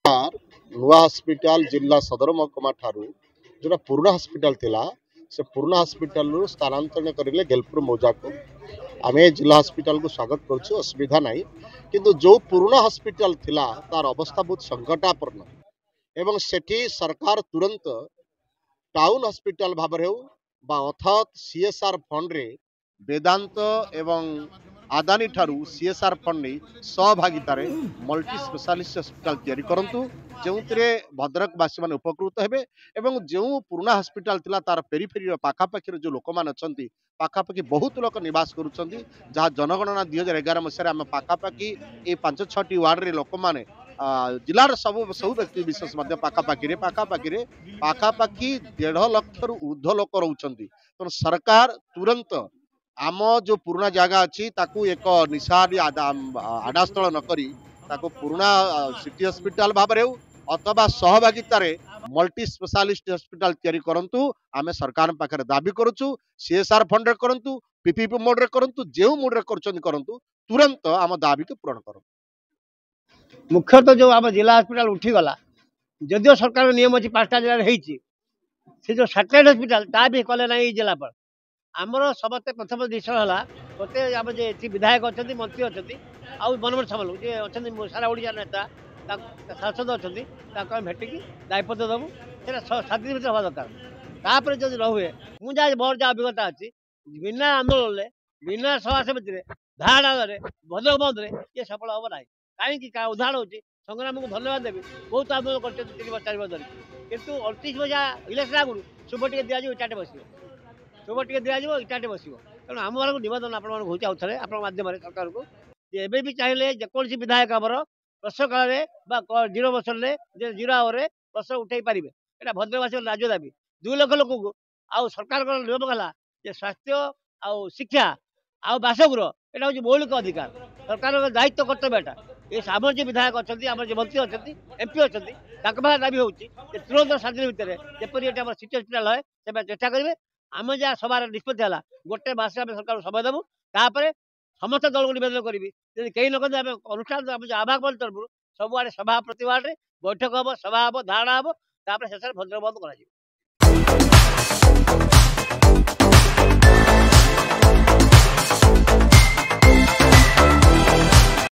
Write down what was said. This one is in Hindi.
नुआ हॉस्पिटल जिला सदर महकुमा ठारू जो पुराना हॉस्पिटल थिला से पुराना हॉस्पिटल स्थानांतरण करेंगे गेलपुर मौजा को आम जिला हॉस्पिटल को स्वागत करुँ असुविधा ना किंतु जो पुराना हॉस्पिटल थिला तार अवस्था बहुत संकटापन्न एवं सेठी सरकार तुरंत टाउन हॉस्पिटल भाव अर्थात सीएसआर फंड रे वेदांत एवं आदानी ठारू सीएसआर फंड नहीं सहभागितार मल्टी स्पेशलिस्ट हॉस्पिटल तैयारी करंतु जो भद्रकवासी मैंने उपकृत हेबे एवं जो पुराना हॉस्पिटल थिला तार पेरीफेरी पाखापाखि जो लोक मैंने पाखापाखि बहुत लोक निवास करुँच जहाँ जनगणना 2011 मसीह आम पाखापाखि ये 5-6टी वार्ड रे लोक मैंने जिलार सब सब व्यक्ति विशेष पाखापाखि पाखापाखि 1.5 लाख ऊर्ध्व लोक रोचंती तो सरकार तुरंत आम जो पुराना जगह अच्छी ताकू एक निशारी आडास्थल नकरी ताकू पुराना सिटी हॉस्पिटल भाव अथवा सहभागितार मल्टी स्पेशलिस्ट हॉस्पिटल तैयारी करंतु आमे सरकार पाखे दाबी करुचु सीएसआर फंड रे करंतु पीपीपी मोड रे करंतु जेउ मोड रे करंतु तुरंत आम दाबी के पूरण करंतु। मुख्यतः जो आम जिला हॉस्पिटल उठीगला जदिव सरकार नियम अच्छी 5टा जिले से जो सैटेलाइट हॉस्पिटल ता भी कले ना जिलापाल आमर समस्ते प्रथम विषय है मत आम जो विधायक अच्छा मंत्री अच्छा मनोहर सामल जी अच्छा सारा ओडिया नेता सांसद अच्छा भेटिकी दायित्व देवु से 7 दिन भर हवा दरकार जब न हुए मुझे मोर जहाँ अभिज्ञता अच्छी बिना आंदोलन बिना सभा समिति धाड़े भद्रक बंद ये सफल हम ना कहीं उदाहरण हो संग्राम को धन्यवाद देवी बहुत आंदोलन कर 3 वर्ष 4 वर्ष धरिक कितु 38 बजा इलेक्शन आगुरी शुभ टे दिज्व इटाटे बस शुभ टे दिज्व इटाटे बस तेणु आम मान नवेदन आपको आउ थे आप सरकार को एवं भी चाहिए जेकोसी विधायक आमर प्रश्न काल में 0 वर्ष 0 आवर प्रश्न उठे पारे यहाँ भद्रकवासी राज्य दाबी 2 लाख लोक को आउ सरकार नियम है स्वास्थ्य आउ शिक्षा आउ बासगृह यहाँ हूँ मौलिक अधिकार सरकार दायित्व कर्तव्य ये आम जो विधायक अच्छा आम जो मंत्री अच्छा एमपी अच्छा दाबी हो तुरंत 7 दिन भितर जपरी ये सिटी हॉस्पिटल है से चेष्टा करेंगे आम जहाँ सभार निष्पत्ति है गोटे मास सरकार समय देवु तापर समस्त दल को नवेदन करी कहीं न करें अनुष्ठान आभाग मंच तरफ सबुआड़े सभा प्रतिवाद बैठक हम सभा हम धारणा हम शेष भद्रक बंद कर।